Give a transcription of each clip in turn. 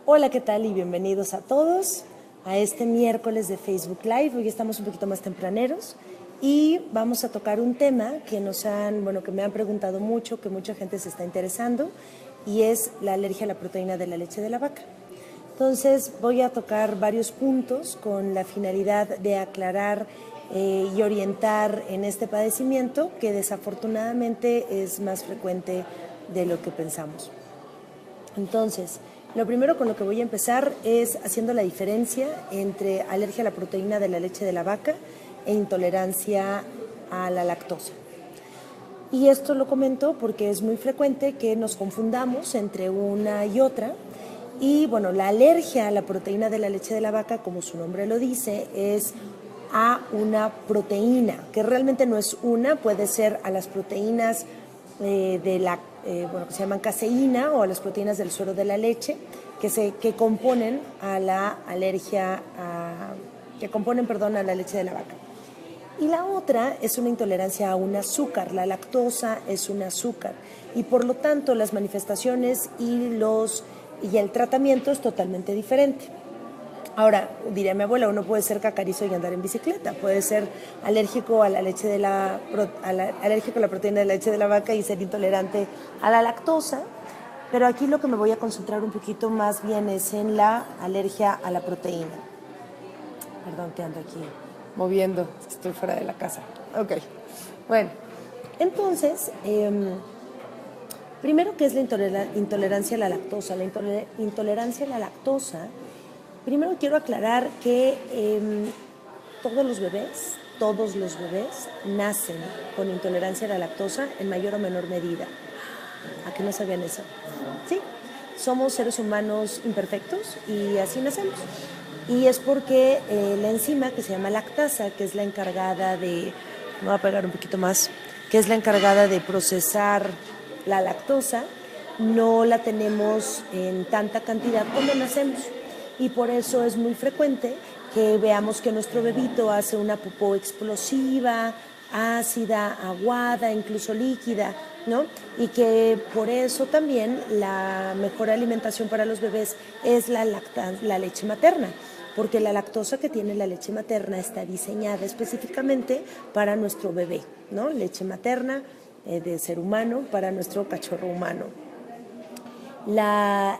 Hola, ¿qué tal? Y bienvenidos a todos a este miércoles de Facebook Live. Hoy estamos un poquito más tempraneros y vamos a tocar un tema que que me han preguntado mucho, que mucha gente se está interesando, y es la alergia a la proteína de la leche de la vaca. Entonces voy a tocar varios puntos con la finalidad de aclarar y orientar en este padecimiento que desafortunadamente es más frecuente de lo que pensamos. Entonces, lo primero con lo que voy a empezar es haciendo la diferencia entre alergia a la proteína de la leche de la vaca e intolerancia a la lactosa. Y esto lo comento porque es muy frecuente que nos confundamos entre una y otra. Y bueno, la alergia a la proteína de la leche de la vaca, como su nombre lo dice, es a una proteína, que realmente no es una, puede ser a las proteínas que se llaman caseína, o a las proteínas del suero de la leche, que componen a la alergia a la leche de la vaca. Y la otra es una intolerancia a un azúcar. La lactosa es un azúcar y por lo tanto las manifestaciones y el tratamiento es totalmente diferente. Ahora, diría mi abuela, uno puede ser cacarizo y andar en bicicleta, puede ser alérgico a la proteína de la leche de la vaca y ser intolerante a la lactosa, pero aquí lo que me voy a concentrar un poquito más bien es en la alergia a la proteína. Perdón que ando aquí moviendo, estoy fuera de la casa. Ok, bueno, entonces, primero, ¿qué es la intolerancia a la lactosa? La intolerancia a la lactosa, primero quiero aclarar que todos los bebés nacen con intolerancia a la lactosa en mayor o menor medida. ¿A qué no sabían eso? Sí, somos seres humanos imperfectos y así nacemos. Y es porque la enzima que se llama lactasa, que es la encargada de, me voy a pegar un poquito más, que es la encargada de procesar la lactosa, no la tenemos en tanta cantidad cuando nacemos. Y por eso es muy frecuente que veamos que nuestro bebito hace una popó explosiva, ácida, aguada, incluso líquida, ¿no? Y que por eso también la mejor alimentación para los bebés es la leche materna, porque la lactosa que tiene la leche materna está diseñada específicamente para nuestro bebé, ¿no? Leche materna de ser humano para nuestro cachorro humano. La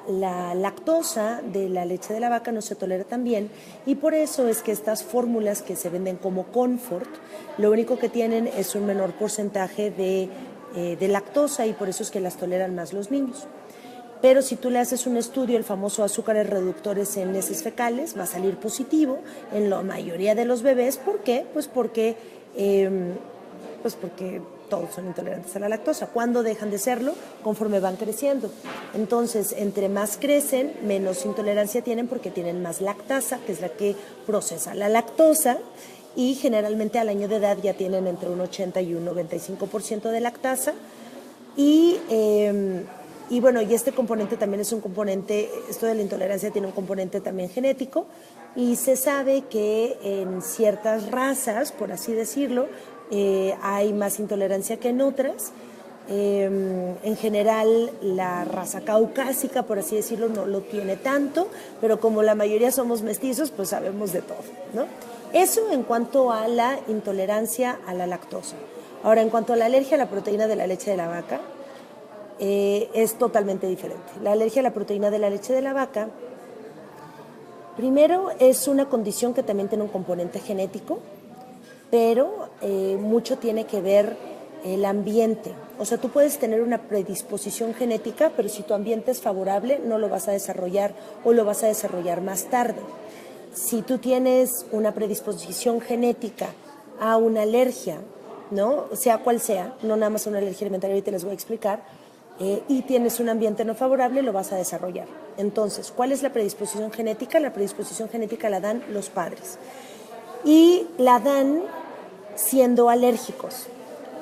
lactosa de la leche de la vaca no se tolera tan bien y por eso es que estas fórmulas que se venden como Comfort, lo único que tienen es un menor porcentaje de lactosa y por eso es que las toleran más los niños. Pero si tú le haces un estudio, el famoso azúcares reductores en heces fecales, va a salir positivo en la mayoría de los bebés. ¿Por qué? Pues porque todos son intolerantes a la lactosa. ¿Cuándo dejan de serlo? Conforme van creciendo. Entonces, entre más crecen, menos intolerancia tienen porque tienen más lactasa, que es la que procesa la lactosa, y generalmente al año de edad ya tienen entre un 80 y un 95% de lactasa. Y este componente también es un componente, esto de la intolerancia tiene un componente también genético, y se sabe que en ciertas razas, por así decirlo, hay más intolerancia que en otras. En general, la raza caucásica, por así decirlo, no lo tiene tanto, pero como la mayoría somos mestizos, pues sabemos de todo, ¿no? Eso en cuanto a la intolerancia a la lactosa. Ahora, en cuanto a la alergia a la proteína de la leche de la vaca, es totalmente diferente. La alergia a la proteína de la leche de la vaca, primero, es una condición que también tiene un componente genético, pero mucho tiene que ver el ambiente. O sea, tú puedes tener una predisposición genética, pero si tu ambiente es favorable, no lo vas a desarrollar o lo vas a desarrollar más tarde. Si tú tienes una predisposición genética a una alergia, ¿no? Sea cual sea, no nada más una alergia alimentaria, ahorita les voy a explicar, y tienes un ambiente no favorable, lo vas a desarrollar. Entonces, ¿cuál es la predisposición genética? La predisposición genética la dan los padres. Y la dan siendo alérgicos.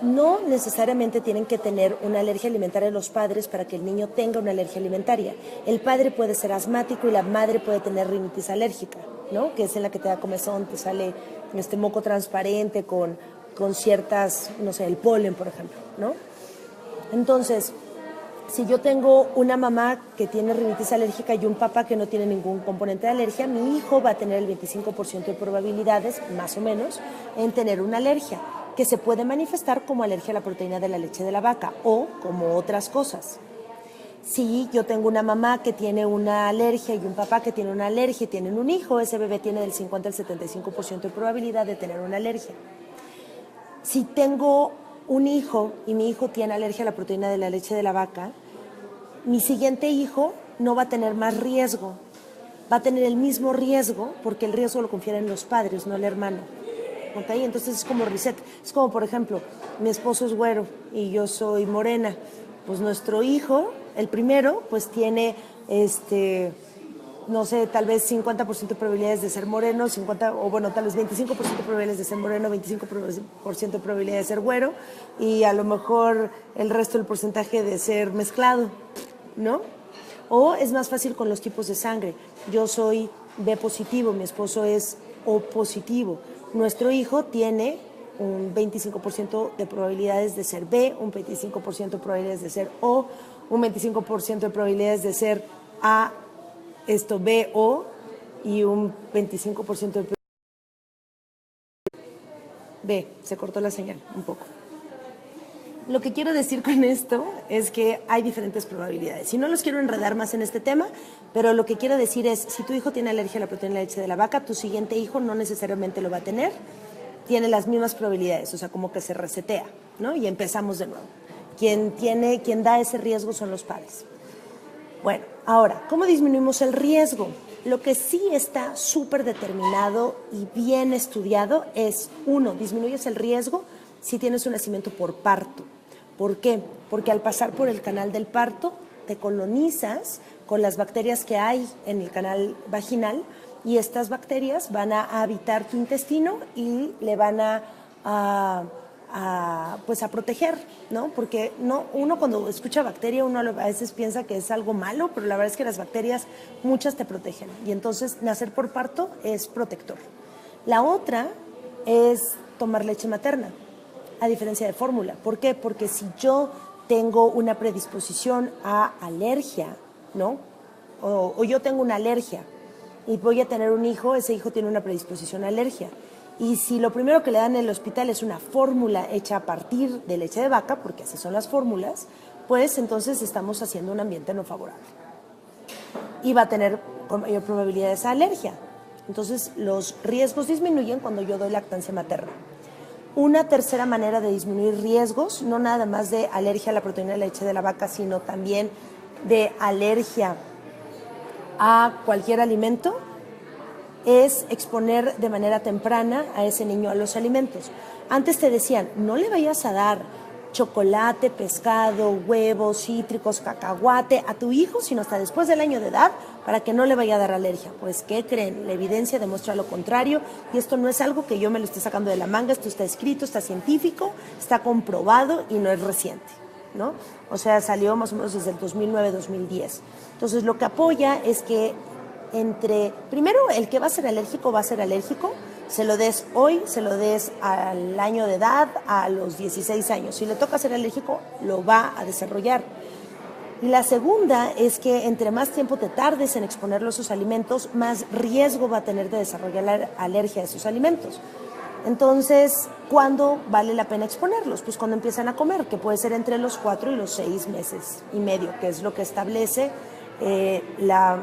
No necesariamente tienen que tener una alergia alimentaria los padres para que el niño tenga una alergia alimentaria. El padre puede ser asmático y la madre puede tener rinitis alérgica, ¿no? Que es en la que te da comezón, te sale moco transparente con ciertas, no sé, el polen, por ejemplo, ¿no? Entonces, Si yo tengo una mamá que tiene rinitis alérgica y un papá que no tiene ningún componente de alergia, mi hijo va a tener el 25% de probabilidades, más o menos, en tener una alergia, que se puede manifestar como alergia a la proteína de la leche de la vaca o como otras cosas. Si yo tengo una mamá que tiene una alergia y un papá que tiene una alergia y tienen un hijo, ese bebé tiene del 50 al 75% de probabilidad de tener una alergia. Si tengo un hijo y mi hijo tiene alergia a la proteína de la leche de la vaca, mi siguiente hijo no va a tener más riesgo, va a tener el mismo riesgo porque el riesgo lo confieren los padres, no el hermano. ¿Okay? Entonces es como reset. Es como, por ejemplo, mi esposo es güero y yo soy morena. Pues nuestro hijo, el primero, pues tiene, no sé, tal vez 50% de probabilidades de ser moreno, 50, o bueno, tal vez 25% de probabilidades de ser moreno, 25% de probabilidades de ser güero y a lo mejor el resto del porcentaje de ser mezclado, ¿no? O es más fácil con los tipos de sangre. Yo soy B positivo, mi esposo es O positivo. Nuestro hijo tiene un 25% de probabilidades de ser B, un 25% de probabilidades de ser O, un 25% de probabilidades de ser A, B, O, y un 25% de B. Se cortó la señal un poco. Lo que quiero decir con esto es que hay diferentes probabilidades. Y no los quiero enredar más en este tema, pero lo que quiero decir es, si tu hijo tiene alergia a la proteína de la leche de la vaca, tu siguiente hijo no necesariamente lo va a tener, tiene las mismas probabilidades, o sea, como que se resetea, ¿no? Y empezamos de nuevo. Quien da ese riesgo son los padres. Bueno, ahora, ¿cómo disminuimos el riesgo? Lo que sí está súper determinado y bien estudiado es, uno, disminuyes el riesgo si tienes un nacimiento por parto. ¿Por qué? Porque al pasar por el canal del parto, te colonizas con las bacterias que hay en el canal vaginal y estas bacterias van a habitar tu intestino y le van a proteger, ¿no? Porque uno cuando escucha bacteria, uno a veces piensa que es algo malo, pero la verdad es que las bacterias, muchas te protegen. Y entonces, nacer por parto es protector. La otra es tomar leche materna, a diferencia de fórmula. ¿Por qué? Porque si yo tengo una predisposición a alergia, ¿no? O yo tengo una alergia y voy a tener un hijo, ese hijo tiene una predisposición a alergia. Y si lo primero que le dan en el hospital es una fórmula hecha a partir de leche de vaca, porque así son las fórmulas, pues entonces estamos haciendo un ambiente no favorable. Y va a tener con mayor probabilidad esa alergia. Entonces los riesgos disminuyen cuando yo doy lactancia materna. Una tercera manera de disminuir riesgos, no nada más de alergia a la proteína de la leche de la vaca, sino también de alergia a cualquier alimento, es exponer de manera temprana a ese niño a los alimentos. Antes te decían, no le vayas a dar chocolate, pescado, huevos, cítricos, cacahuate a tu hijo, sino hasta después del año de edad, para que no le vaya a dar alergia. Pues, ¿qué creen? La evidencia demuestra lo contrario, y esto no es algo que yo me lo esté sacando de la manga, esto está escrito, está científico, está comprobado y no es reciente, ¿no? O sea, salió más o menos desde el 2009-2010. Entonces, lo que apoya es que primero, el que va a ser alérgico, se lo des hoy, se lo des al año de edad, a los 16 años. Si le toca ser alérgico, lo va a desarrollar. Y la segunda es que entre más tiempo te tardes en exponerlo a esos alimentos, más riesgo va a tener de desarrollar la alergia a esos alimentos. Entonces, ¿cuándo vale la pena exponerlos? Pues cuando empiezan a comer, que puede ser entre los 4 y los 6 meses y medio, que es lo que establece la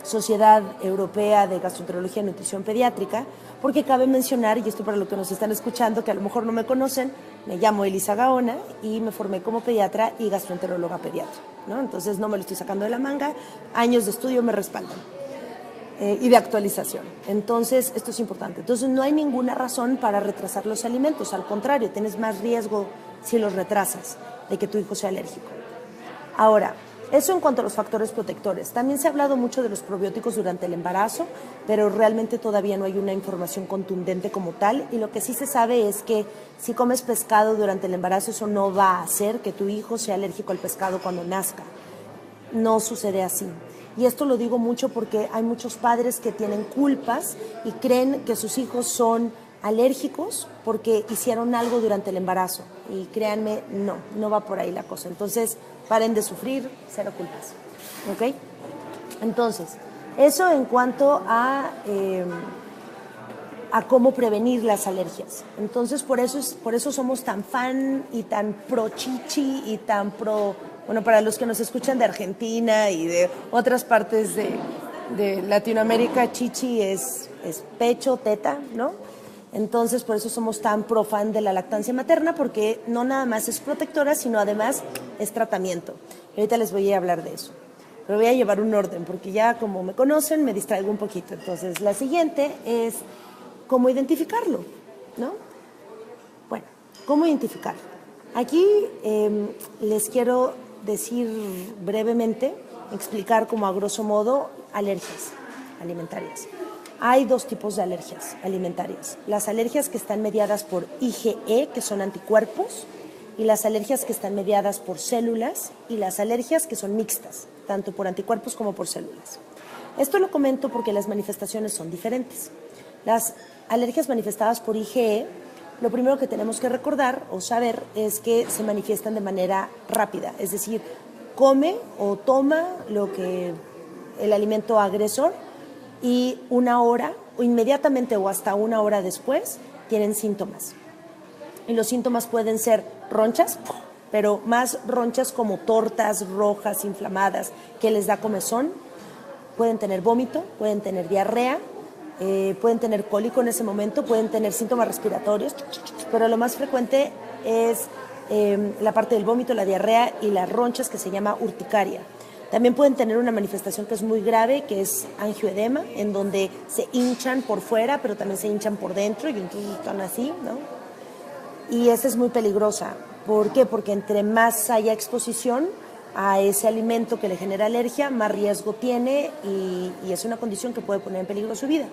Sociedad Europea de Gastroenterología y Nutrición Pediátrica, porque cabe mencionar, y esto para los que nos están escuchando, que a lo mejor no me conocen, me llamo Elisa Gaona y me formé como pediatra y gastroenteróloga pediatra, ¿no? Entonces no me lo estoy sacando de la manga, años de estudio me respaldan y de actualización. Entonces, esto es importante. Entonces, no hay ninguna razón para retrasar los alimentos, al contrario, tienes más riesgo si los retrasas de que tu hijo sea alérgico. Ahora, eso en cuanto a los factores protectores. También se ha hablado mucho de los probióticos durante el embarazo, pero realmente todavía no hay una información contundente como tal, y lo que sí se sabe es que si comes pescado durante el embarazo, eso no va a hacer que tu hijo sea alérgico al pescado cuando nazca. No sucede así. Y esto lo digo mucho porque hay muchos padres que tienen culpas y creen que sus hijos son alérgicos porque hicieron algo durante el embarazo. Y créanme, no va por ahí la cosa. Entonces, paren de sufrir, cero culpas. ¿Ok? Entonces, eso en cuanto a cómo prevenir las alergias. Entonces, por eso somos tan fan y tan pro chichi y tan pro, bueno, para los que nos escuchan de Argentina y de otras partes de Latinoamérica, chichi es pecho, teta, ¿no? Entonces, por eso somos tan pro fan de la lactancia materna, porque no nada más es protectora, sino además es tratamiento. Y ahorita les voy a hablar de eso. Pero voy a llevar un orden, porque ya como me conocen, me distraigo un poquito. Entonces, la siguiente es cómo identificarlo, ¿no? Bueno, ¿cómo identificarlo? Aquí les quiero decir brevemente, explicar como a grosso modo alergias alimentarias. Hay dos tipos de alergias alimentarias. Las alergias que están mediadas por IgE, que son anticuerpos, y las alergias que están mediadas por células, y las alergias que son mixtas, tanto por anticuerpos como por células. Esto lo comento porque las manifestaciones son diferentes. Las alergias manifestadas por IgE, lo primero que tenemos que recordar o saber es que se manifiestan de manera rápida, es decir, come o toma el alimento agresor y una hora, o inmediatamente o hasta una hora después, tienen síntomas. Y los síntomas pueden ser ronchas, pero más ronchas como tortas rojas, inflamadas, que les da comezón. Pueden tener vómito, pueden tener diarrea, pueden tener cólico en ese momento, pueden tener síntomas respiratorios, pero lo más frecuente es la parte del vómito, la diarrea y las ronchas, que se llama urticaria. También pueden tener una manifestación que es muy grave, que es angioedema, en donde se hinchan por fuera, pero también se hinchan por dentro y entonces están así, ¿no? Y esa es muy peligrosa. ¿Por qué? Porque entre más haya exposición a ese alimento que le genera alergia, más riesgo tiene y es una condición que puede poner en peligro su vida.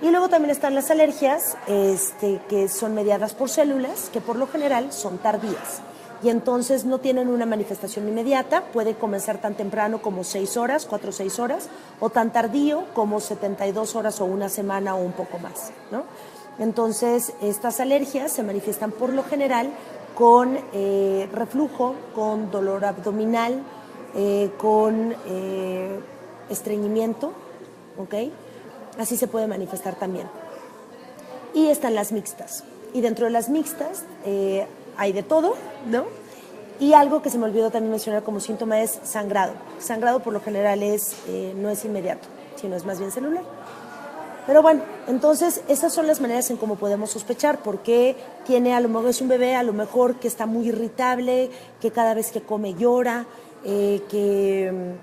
Y luego también están las alergias que son mediadas por células, que por lo general son tardías. Y entonces no tienen una manifestación inmediata, puede comenzar tan temprano como 6 horas, 4 o 6 horas, o tan tardío como 72 horas o una semana o un poco más, ¿no? Entonces, estas alergias se manifiestan por lo general con reflujo, con dolor abdominal, con estreñimiento, ¿ok? Así se puede manifestar también. Y están las mixtas. Y dentro de las mixtas hay de todo, ¿no? Y algo que se me olvidó también mencionar como síntoma es sangrado. Sangrado por lo general no es inmediato, sino es más bien celular. Pero bueno, entonces esas son las maneras en cómo podemos sospechar, porque a lo mejor es un bebé, a lo mejor que está muy irritable, que cada vez que come llora, que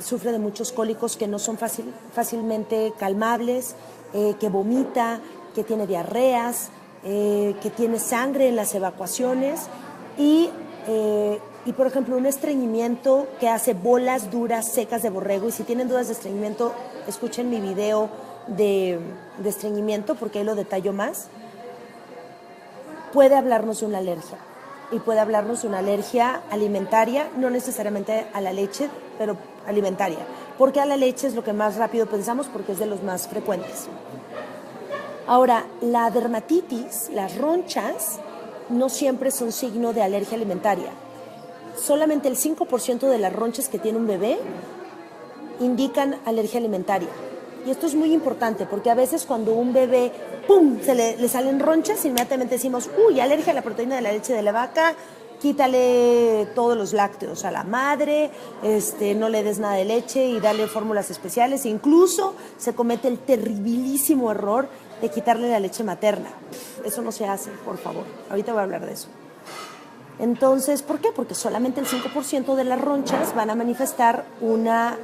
sufre de muchos cólicos que no son fácilmente calmables, que vomita, que tiene diarreas, que tiene sangre en las evacuaciones y por ejemplo un estreñimiento que hace bolas duras secas de borrego. Y si tienen dudas de estreñimiento, escuchen mi video de estreñimiento, porque ahí lo detallo más. Puede hablarnos de una alergia, y puede hablarnos de una alergia alimentaria, no necesariamente a la leche, pero alimentaria, porque a la leche es lo que más rápido pensamos, porque es de los más frecuentes. Ahora, la dermatitis, las ronchas, no siempre son signo de alergia alimentaria. Solamente el 5% de las ronchas que tiene un bebé indican alergia alimentaria. Y esto es muy importante, porque a veces cuando un bebé, ¡pum!, le salen ronchas, inmediatamente decimos, uy, alergia a la proteína de la leche de la vaca, quítale todos los lácteos a la madre, no le des nada de leche y dale fórmulas especiales. Incluso se comete el terribilísimo error de quitarle la leche materna. Eso no se hace, por favor. Ahorita voy a hablar de eso. Entonces, ¿por qué? Porque solamente el 5% de las ronchas van a manifestar una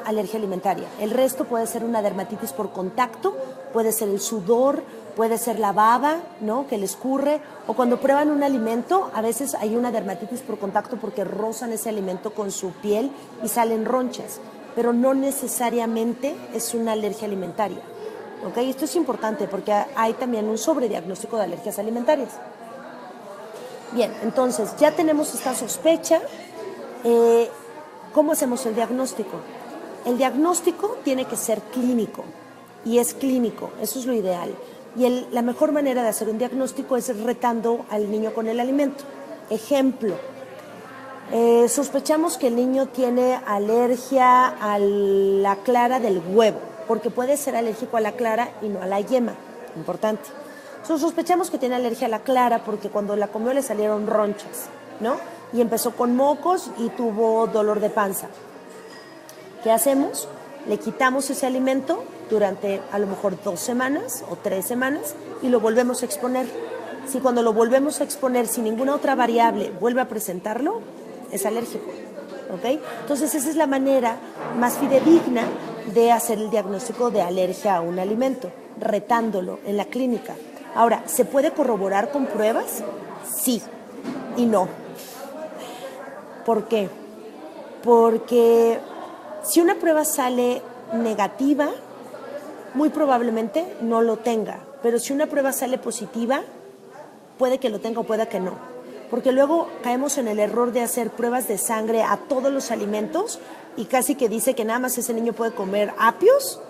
alergia alimentaria. El resto puede ser una dermatitis por contacto, puede ser el sudor, puede ser la baba, ¿no?, que les escurre, o cuando prueban un alimento, a veces hay una dermatitis por contacto porque rozan ese alimento con su piel y salen ronchas, pero no necesariamente es una alergia alimentaria. ¿Ok? Esto es importante porque hay también un sobrediagnóstico de alergias alimentarias. Bien, entonces ya tenemos esta sospecha. ¿Cómo hacemos el diagnóstico? El diagnóstico tiene que ser clínico, y es clínico, eso es lo ideal. Y la mejor manera de hacer un diagnóstico es retando al niño con el alimento. Ejemplo, sospechamos que el niño tiene alergia a la clara del huevo, porque puede ser alérgico a la clara y no a la yema, importante. Sospechamos que tiene alergia a la clara porque cuando la comió le salieron ronchas, ¿no? Y empezó con mocos y tuvo dolor de panza. ¿Qué hacemos? Le quitamos ese alimento durante a lo mejor 2 semanas o 3 semanas y lo volvemos a exponer. Si cuando lo volvemos a exponer sin ninguna otra variable vuelve a presentarlo, es alérgico, ¿ok? Entonces esa es la manera más fidedigna de hacer el diagnóstico de alergia a un alimento, retándolo en la clínica. Ahora, ¿se puede corroborar con pruebas? Sí y no. ¿Por qué? Porque si una prueba sale negativa, muy probablemente no lo tenga, pero si una prueba sale positiva, puede que lo tenga o pueda que no. Porque luego caemos en el error de hacer pruebas de sangre a todos los alimentos y casi que dice que nada más ese niño puede comer apios,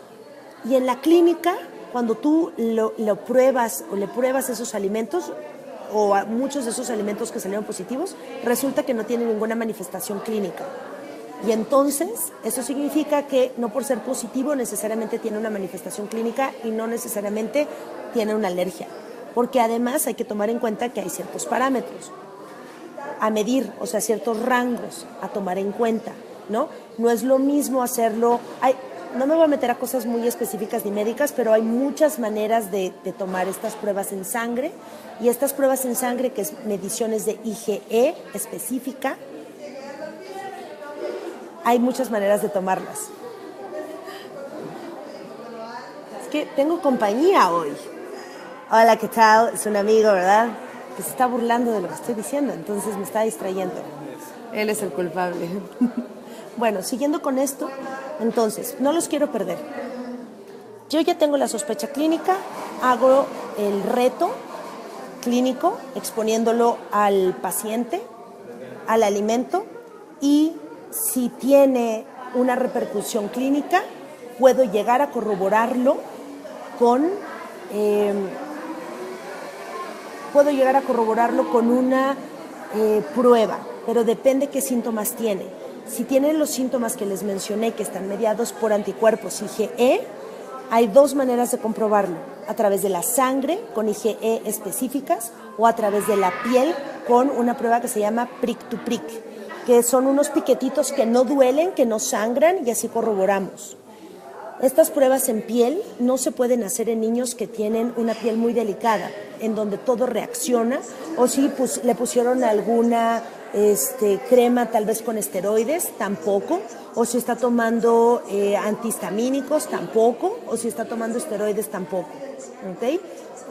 y en la clínica, cuando tú lo pruebas o le pruebas esos alimentos o a muchos de esos alimentos que salieron positivos, resulta que no tiene ninguna manifestación clínica. Y entonces, eso significa que no por ser positivo necesariamente tiene una manifestación clínica y no necesariamente tiene una alergia. Porque además hay que tomar en cuenta que hay ciertos parámetros a medir, o sea, ciertos rangos a tomar en cuenta, ¿no? No es lo mismo hacerlo... No me voy a meter a cosas muy específicas ni médicas, pero hay muchas maneras de tomar estas pruebas en sangre, y estas pruebas en sangre, que es mediciones de IgE específica, hay muchas maneras de tomarlas. Es que tengo compañía hoy. Hola, ¿qué tal? Es un amigo, ¿verdad? Que se está burlando de lo que estoy diciendo, entonces me está distrayendo. Él es el culpable. Bueno, siguiendo con esto, entonces, no los quiero perder. Yo ya tengo la sospecha clínica, hago el reto clínico exponiéndolo al paciente, al alimento, y si tiene una repercusión clínica, puedo llegar a corroborarlo con una prueba, pero depende qué síntomas tiene. Si tienen los síntomas que les mencioné, que están mediados por anticuerpos IgE, hay 2 maneras de comprobarlo: a través de la sangre con IgE específicas o a través de la piel con una prueba que se llama prick to prick, que son unos piquetitos que no duelen, que no sangran, y así corroboramos. Estas pruebas en piel no se pueden hacer en niños que tienen una piel muy delicada, en donde todo reacciona, o si le pusieron alguna crema tal vez con esteroides, tampoco, o si está tomando antihistamínicos, tampoco, o si está tomando esteroides, tampoco, ¿ok?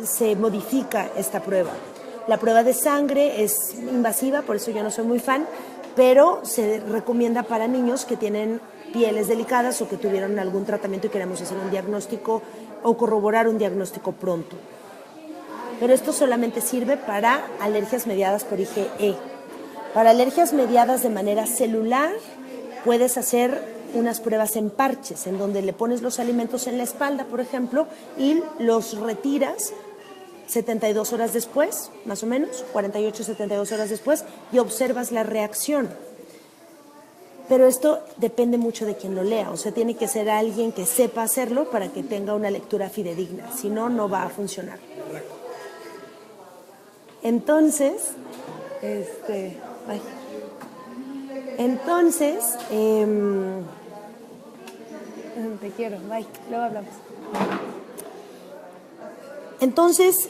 Se modifica esta prueba. La prueba de sangre es invasiva, por eso yo no soy muy fan, pero se recomienda para niños que tienen pieles delicadas o que tuvieron algún tratamiento y queremos hacer un diagnóstico o corroborar un diagnóstico pronto. Pero esto solamente sirve para alergias mediadas por IgE. Para alergias mediadas de manera celular, puedes hacer unas pruebas en parches, en donde le pones los alimentos en la espalda, por ejemplo, y los retiras 72 horas después, más o menos, 48, 72 horas después, y observas la reacción. Pero esto depende mucho de quien lo lea, o sea, tiene que ser alguien que sepa hacerlo para que tenga una lectura fidedigna, si no, no va a funcionar. Entonces, te quiero, bye, luego hablamos. Entonces,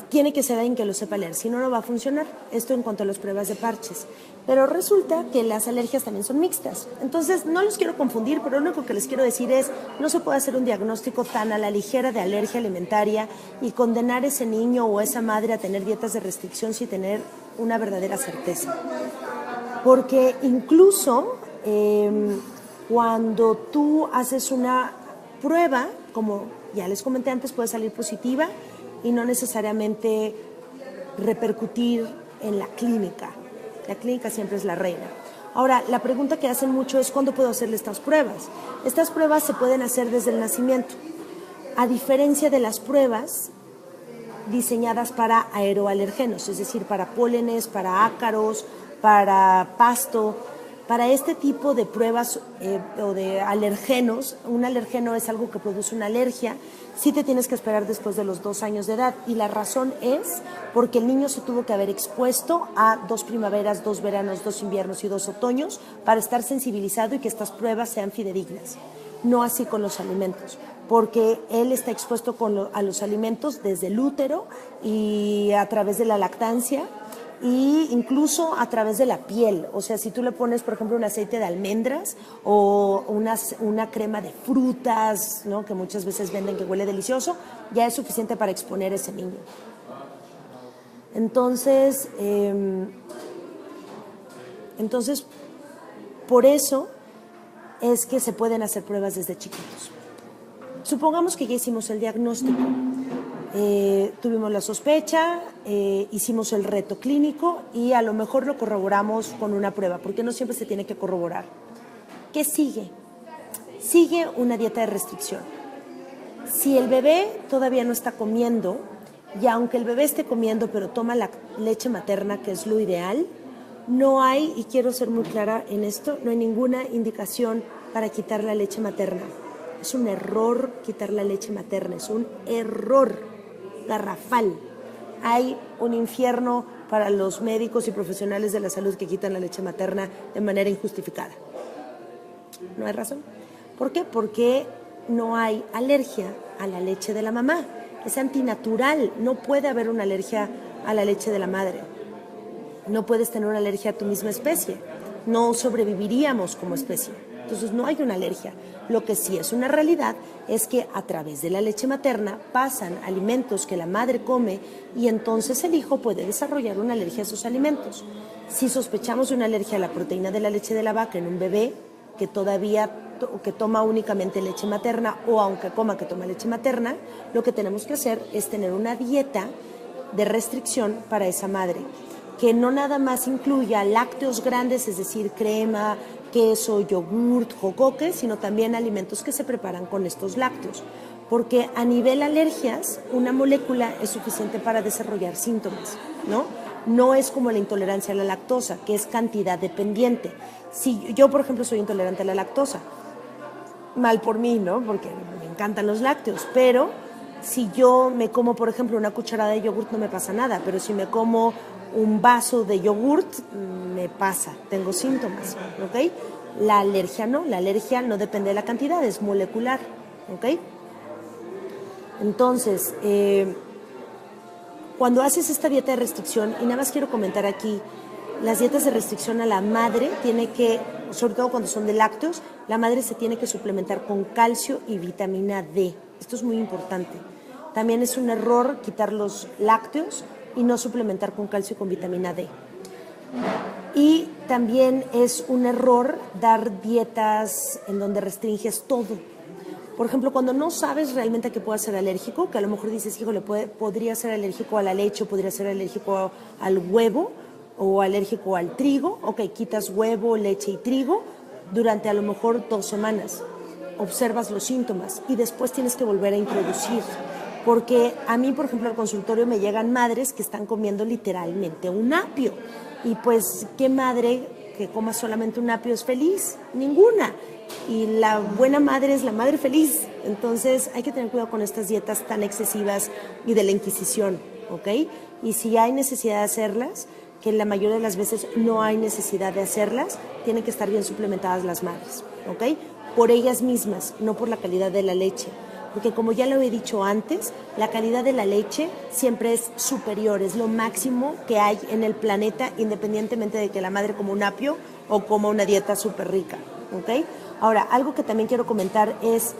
tiene que ser alguien que lo sepa leer, si no, no va a funcionar. Esto en cuanto a las pruebas de parches. Pero resulta que las alergias también son mixtas. Entonces, no los quiero confundir, pero lo único que les quiero decir es, no se puede hacer un diagnóstico tan a la ligera de alergia alimentaria y condenar a ese niño o a esa madre a tener dietas de restricción sin tener una verdadera certeza. Porque incluso cuando tú haces una prueba, como ya les comenté antes, puede salir positiva y no necesariamente repercutir en la clínica. La clínica siempre es la reina. Ahora, la pregunta que hacen mucho es ¿cuándo puedo hacerle estas pruebas? Estas pruebas se pueden hacer desde el nacimiento. A diferencia de las pruebas diseñadas para aeroalergenos, es decir, para pólenes, para ácaros, para pasto, para este tipo de pruebas o de alergenos. Un alergeno es algo que produce una alergia, sí te tienes que esperar después de los 2 años de edad, y la razón es porque el niño se tuvo que haber expuesto a 2 primaveras, 2 veranos, 2 inviernos y 2 otoños para estar sensibilizado y que estas pruebas sean fidedignas. No así con los alimentos, porque él está expuesto a los alimentos desde el útero y a través de la lactancia, y incluso a través de la piel. O sea, si tú le pones, por ejemplo, un aceite de almendras o una crema de frutas, ¿no?, que muchas veces venden que huele delicioso, ya es suficiente para exponer a ese niño. Entonces, por eso es que se pueden hacer pruebas desde chiquitos. Supongamos que ya hicimos el diagnóstico. Tuvimos la sospecha, hicimos el reto clínico y a lo mejor lo corroboramos con una prueba, porque no siempre se tiene que corroborar. ¿Qué sigue? Sigue una dieta de restricción. Si el bebé todavía no está comiendo, y aunque el bebé esté comiendo pero toma la leche materna, que es lo ideal, no hay, y quiero ser muy clara en esto, no hay ninguna indicación para quitar la leche materna. Es un error quitar la leche materna, es un error garrafal. Hay un infierno para los médicos y profesionales de la salud que quitan la leche materna de manera injustificada. No hay razón. ¿Por qué? Porque no hay alergia a la leche de la mamá. Es antinatural. No puede haber una alergia a la leche de la madre. No puedes tener una alergia a tu misma especie. No sobreviviríamos como especie. Entonces no hay una alergia. Lo que sí es una realidad es que a través de la leche materna pasan alimentos que la madre come y entonces el hijo puede desarrollar una alergia a esos alimentos. Si sospechamos de una alergia a la proteína de la leche de la vaca en un bebé que todavía que toma únicamente leche materna, o aunque coma que toma leche materna, lo que tenemos que hacer es tener una dieta de restricción para esa madre, que no nada más incluya lácteos grandes, es decir, crema, queso, yogurt, jocoque, sino también alimentos que se preparan con estos lácteos. Porque a nivel alergias, una molécula es suficiente para desarrollar síntomas, ¿no? No es como la intolerancia a la lactosa, que es cantidad dependiente. Si yo, por ejemplo, soy intolerante a la lactosa, mal por mí, ¿no?, porque me encantan los lácteos, pero si yo me como, por ejemplo, una cucharada de yogurt no me pasa nada, pero si me como un vaso de yogurt me pasa, tengo síntomas, ¿ok? La alergia no depende de la cantidad, es molecular, ¿ok? Entonces, cuando haces esta dieta de restricción, y nada más quiero comentar aquí, las dietas de restricción a la madre tiene que, sobre todo cuando son de lácteos, la madre se tiene que suplementar con calcio y vitamina D. Esto es muy importante. También es un error quitar los lácteos y no suplementar con calcio y con vitamina D. Y también es un error dar dietas en donde restringes todo. Por ejemplo, cuando no sabes realmente a qué puedas ser alérgico, que a lo mejor dices, híjole, podría ser alérgico a la leche, o podría ser alérgico al huevo, o alérgico al trigo, ok, quitas huevo, leche y trigo durante a lo mejor 2 semanas. Observas los síntomas y después tienes que volver a introducir. Porque a mí, por ejemplo, al consultorio me llegan madres que están comiendo literalmente un apio. Y pues, ¿qué madre que coma solamente un apio es feliz? Ninguna. Y la buena madre es la madre feliz. Entonces, hay que tener cuidado con estas dietas tan excesivas y de la Inquisición, ¿ok? Y si hay necesidad de hacerlas, que la mayoría de las veces no hay necesidad de hacerlas, tienen que estar bien suplementadas las madres, ¿ok? Por ellas mismas, no por la calidad de la leche. Porque como ya lo he dicho antes, la calidad de la leche siempre es superior, es lo máximo que hay en el planeta, independientemente de que la madre coma un apio o coma una dieta súper rica, ¿ok? Ahora, algo que también quiero comentar es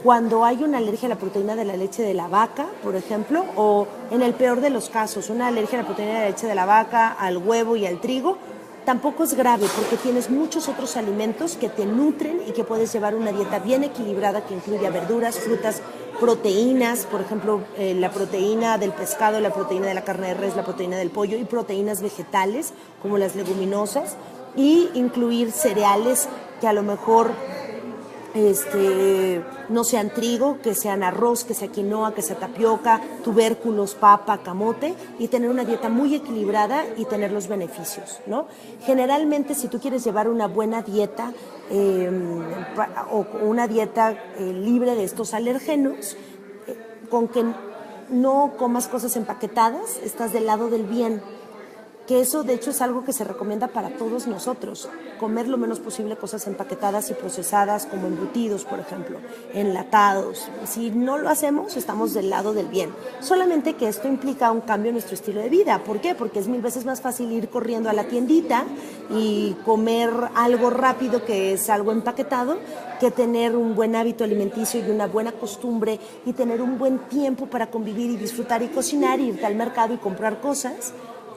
cuando hay una alergia a la proteína de la leche de la vaca, por ejemplo, o en el peor de los casos, una alergia a la proteína de la leche de la vaca, al huevo y al trigo, tampoco es grave porque tienes muchos otros alimentos que te nutren y que puedes llevar una dieta bien equilibrada que incluya verduras, frutas, proteínas, por ejemplo, la proteína del pescado, la proteína de la carne de res, la proteína del pollo y proteínas vegetales como las leguminosas, y incluir cereales que a lo mejor no sean trigo, que sean arroz, que sea quinoa, que sea tapioca, tubérculos, papa, camote, y tener una dieta muy equilibrada y tener los beneficios, ¿no? Generalmente, si tú quieres llevar una buena dieta o una dieta libre de estos alérgenos, con que no comas cosas empaquetadas, estás del lado del bien. Que eso de hecho es algo que se recomienda para todos nosotros, comer lo menos posible cosas empaquetadas y procesadas como embutidos, por ejemplo, enlatados. Si no lo hacemos, estamos del lado del bien. Solamente que esto implica un cambio en nuestro estilo de vida. ¿Por qué? Porque es 1000 veces más fácil ir corriendo a la tiendita y comer algo rápido que es algo empaquetado, que tener un buen hábito alimenticio y una buena costumbre y tener un buen tiempo para convivir y disfrutar y cocinar, y irte al mercado y comprar cosas.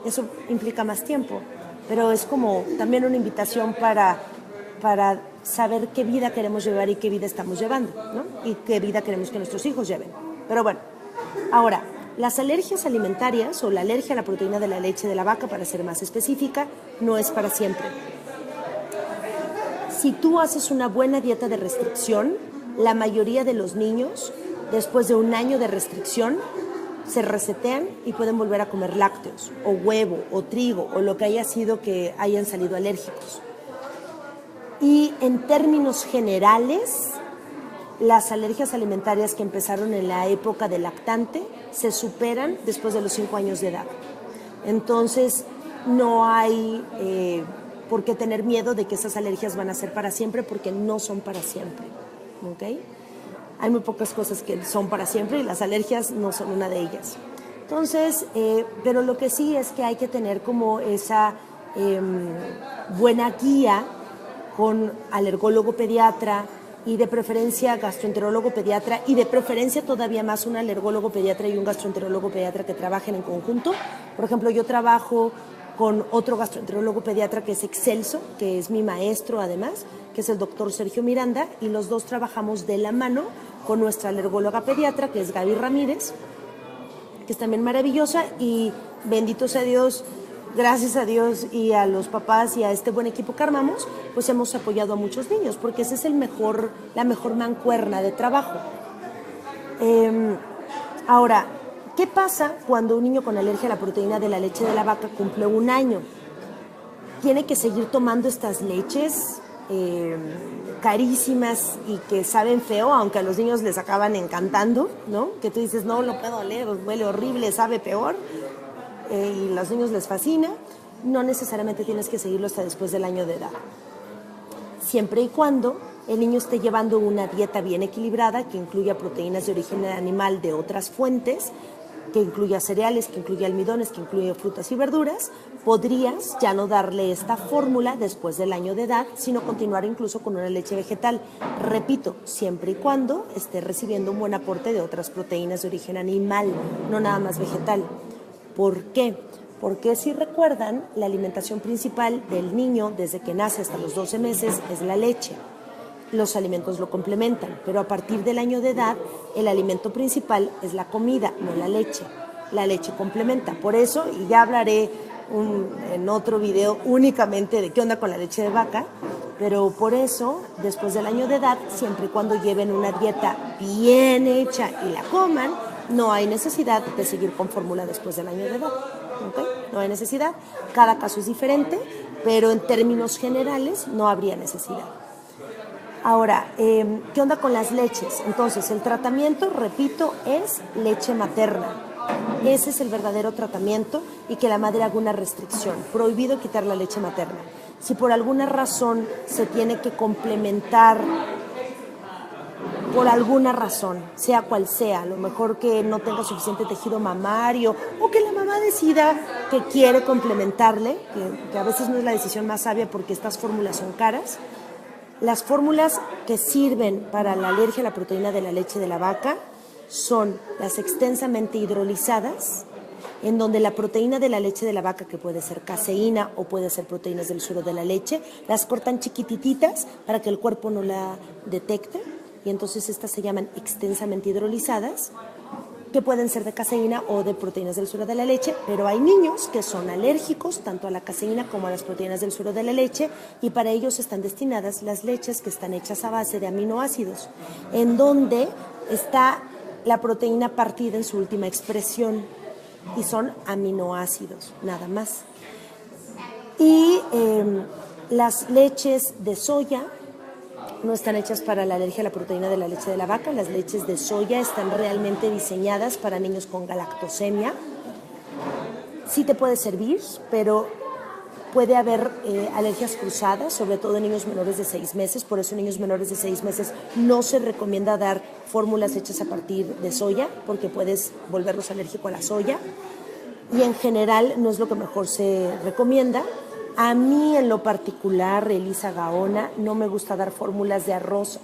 Eso implica más tiempo, pero es como también una invitación para saber qué vida queremos llevar y qué vida estamos llevando, ¿no? Y qué vida queremos que nuestros hijos lleven. Pero bueno, ahora, las alergias alimentarias o la alergia a la proteína de la leche de la vaca, para ser más específica, no es para siempre. Si tú haces una buena dieta de restricción, la mayoría de los niños, después de un año de restricción, se resetean y pueden volver a comer lácteos, o huevo, o trigo, o lo que haya sido que hayan salido alérgicos. Y en términos generales, las alergias alimentarias que empezaron en la época del lactante se superan después de los 5 años de edad. Entonces, no hay por qué tener miedo de que esas alergias van a ser para siempre, porque no son para siempre, ¿ok? Hay muy pocas cosas que son para siempre y las alergias no son una de ellas. Entonces, pero lo que sí es que hay que tener como esa buena guía con alergólogo pediatra y de preferencia gastroenterólogo pediatra, y de preferencia todavía más un alergólogo pediatra y un gastroenterólogo pediatra que trabajen en conjunto. Por ejemplo, yo trabajo con otro gastroenterólogo pediatra que es excelso, que es mi maestro además, que es el doctor Sergio Miranda, y los dos trabajamos de la mano con nuestra alergóloga pediatra, que es Gaby Ramírez, que es también maravillosa, y bendito sea Dios, gracias a Dios y a los papás y a este buen equipo que armamos, pues hemos apoyado a muchos niños, porque ese es la mejor mancuerna de trabajo. Ahora, ¿qué pasa cuando un niño con alergia a la proteína de la leche de la vaca cumple 1 año? Tiene que seguir tomando estas leches carísimas y que saben feo, aunque a los niños les acaban encantando, ¿no? Que tú dices, no lo puedo oler, huele horrible, sabe peor, y a los niños les fascina. No necesariamente tienes que seguirlo hasta después del año de edad. Siempre y cuando el niño esté llevando una dieta bien equilibrada, que incluya proteínas de origen animal de otras fuentes, que incluya cereales, que incluya almidones, que incluya frutas y verduras, podrías ya no darle esta fórmula después del año de edad, sino continuar incluso con una leche vegetal. Repito, siempre y cuando esté recibiendo un buen aporte de otras proteínas de origen animal, no nada más vegetal. ¿Por qué? Porque si recuerdan, la alimentación principal del niño desde que nace hasta los 12 meses es la leche. Los alimentos lo complementan, pero a partir del año de edad, el alimento principal es la comida, no la leche. La leche complementa. Por eso, y ya hablaré en otro video únicamente de qué onda con la leche de vaca, pero por eso, después del año de edad, siempre y cuando lleven una dieta bien hecha y la coman, no hay necesidad de seguir con fórmula después del año de edad. ¿Okay? No hay necesidad. Cada caso es diferente, pero en términos generales no habría necesidad. Ahora, ¿qué onda con las leches? Entonces, el tratamiento, repito, es leche materna. Ese es el verdadero tratamiento, y que la madre haga una restricción. Prohibido quitar la leche materna. Si por alguna razón se tiene que complementar, por alguna razón, sea cual sea, a lo mejor que no tenga suficiente tejido mamario, o que la mamá decida que quiere complementarle, que a veces no es la decisión más sabia porque estas fórmulas son caras. Las fórmulas que sirven para la alergia a la proteína de la leche de la vaca son las extensamente hidrolizadas, en donde la proteína de la leche de la vaca, que puede ser caseína o puede ser proteínas del suero de la leche, las cortan chiquitititas para que el cuerpo no la detecte, y entonces estas se llaman extensamente hidrolizadas. que pueden ser de caseína o de proteínas del suero de la leche, pero hay niños que son alérgicos tanto a la caseína como a las proteínas del suero de la leche, y para ellos están destinadas las leches que están hechas a base de aminoácidos, en donde está la proteína partida en su última expresión, y son aminoácidos, nada más. Y las leches de soya no están hechas para la alergia a la proteína de la leche de la vaca. Las leches de soya están realmente diseñadas para niños con galactosemia. Sí te puede servir, pero puede haber alergias cruzadas, sobre todo en niños menores de 6 meses. Por eso en niños menores de 6 meses no se recomienda dar fórmulas hechas a partir de soya, porque puedes volverlos alérgicos a la soya. Y en general no es lo que mejor se recomienda. A mí en lo particular, Elisa Gaona, no me gusta dar fórmulas de arroz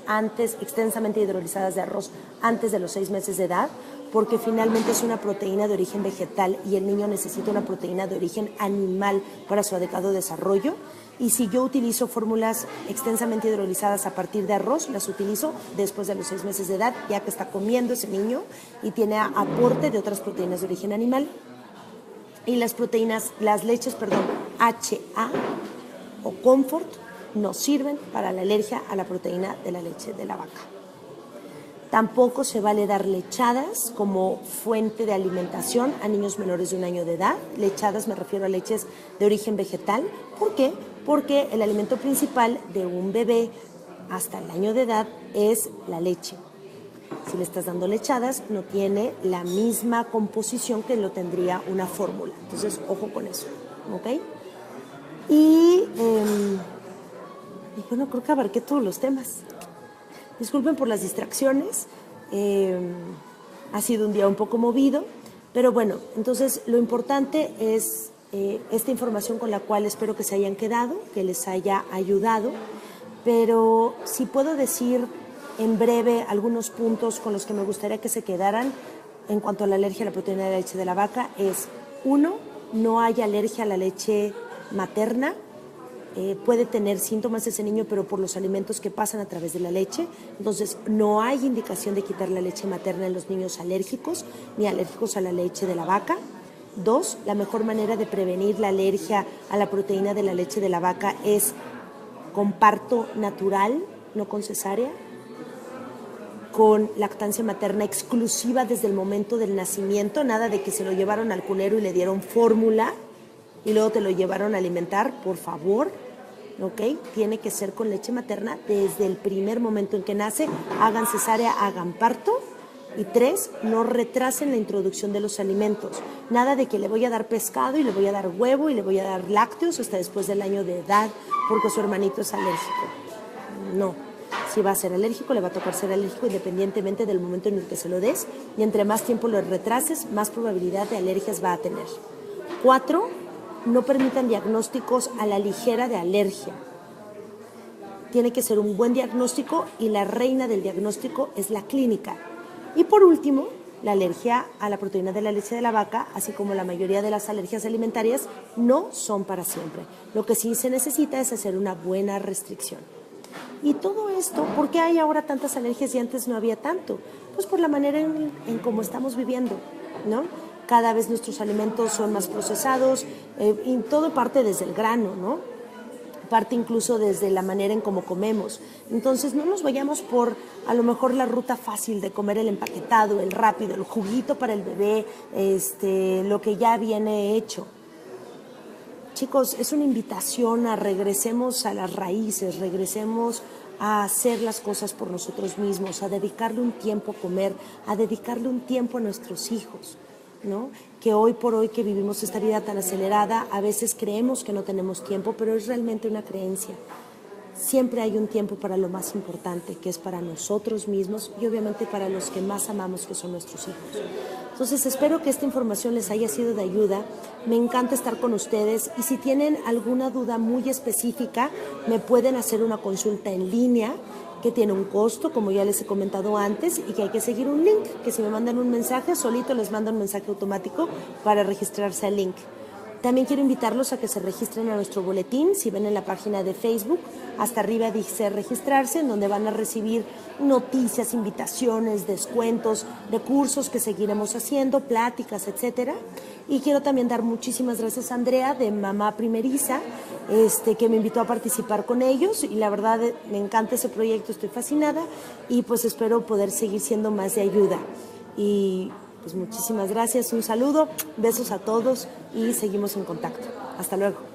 extensamente hidrolizadas de arroz antes de los 6 meses de edad, porque finalmente es una proteína de origen vegetal y el niño necesita una proteína de origen animal para su adecuado desarrollo. Y si yo utilizo fórmulas extensamente hidrolizadas a partir de arroz, las utilizo después de los 6 meses de edad, ya que está comiendo ese niño y tiene aporte de otras proteínas de origen animal. Y las leches HA o Comfort no sirven para la alergia a la proteína de la leche de la vaca. Tampoco se vale dar lechadas como fuente de alimentación a niños menores de 1 año de edad. Lechadas me refiero a leches de origen vegetal. ¿Por qué? Porque el alimento principal de un bebé hasta el año de edad es la leche. Si le estás dando lechadas, no tiene la misma composición que lo tendría una fórmula. Entonces, ojo con eso, ¿ok? Y bueno, creo que abarqué todos los temas. Disculpen por las distracciones. Ha sido un día un poco movido, pero bueno, entonces lo importante es esta información con la cual espero que se hayan quedado, que les haya ayudado, pero si puedo decir en breve algunos puntos con los que me gustaría que se quedaran en cuanto a la alergia a la proteína de la leche de la vaca es: 1, no hay alergia a la leche materna. Puede tener síntomas ese niño, pero por los alimentos que pasan a través de la leche. Entonces, no hay indicación de quitar la leche materna en los niños alérgicos, ni alérgicos a la leche de la vaca. 2, la mejor manera de prevenir la alergia a la proteína de la leche de la vaca es con parto natural, no con cesárea, con lactancia materna exclusiva desde el momento del nacimiento, nada de que se lo llevaron al cunero y le dieron fórmula y luego te lo llevaron a alimentar, por favor, ¿ok? Tiene que ser con leche materna desde el primer momento en que nace. Hagan cesárea, hagan parto. Y 3, no retrasen la introducción de los alimentos. Nada de que le voy a dar pescado y le voy a dar huevo y le voy a dar lácteos hasta después del año de edad porque su hermanito es alérgico. No. Si va a ser alérgico, le va a tocar ser alérgico independientemente del momento en el que se lo des, y entre más tiempo lo retrases, más probabilidad de alergias va a tener. 4, no permitan diagnósticos a la ligera de alergia. Tiene que ser un buen diagnóstico y la reina del diagnóstico es la clínica. Y por último, la alergia a la proteína de la leche de la vaca, así como la mayoría de las alergias alimentarias, no son para siempre. Lo que sí se necesita es hacer una buena restricción. Y todo esto, ¿por qué hay ahora tantas alergias y antes no había tanto? Pues por la manera en cómo estamos viviendo, ¿no? Cada vez nuestros alimentos son más procesados, y todo parte desde el grano, ¿no? Parte incluso desde la manera en cómo comemos. Entonces no nos vayamos por a lo mejor la ruta fácil de comer el empaquetado, el rápido, el juguito para el bebé, lo que ya viene hecho. Chicos, es una invitación a regresemos a las raíces, regresemos a hacer las cosas por nosotros mismos, a dedicarle un tiempo a comer, a dedicarle un tiempo a nuestros hijos, ¿no? Que hoy por hoy que vivimos esta vida tan acelerada, a veces creemos que no tenemos tiempo, pero es realmente una creencia. Siempre hay un tiempo para lo más importante, que es para nosotros mismos y obviamente para los que más amamos, que son nuestros hijos. Entonces espero que esta información les haya sido de ayuda. Me encanta estar con ustedes y si tienen alguna duda muy específica, me pueden hacer una consulta en línea que tiene un costo, como ya les he comentado antes, y que hay que seguir un link, que si me mandan un mensaje, solito les manda un mensaje automático para registrarse al link. También quiero invitarlos a que se registren a nuestro boletín. Si ven en la página de Facebook, hasta arriba dice registrarse, en donde van a recibir noticias, invitaciones, descuentos, recursos que seguiremos haciendo, pláticas, etcétera. Y quiero también dar muchísimas gracias a Andrea de Mamá Primeriza, que me invitó a participar con ellos, y la verdad me encanta ese proyecto, estoy fascinada y pues espero poder seguir siendo más de ayuda. Y pues muchísimas gracias, un saludo, besos a todos y seguimos en contacto. Hasta luego.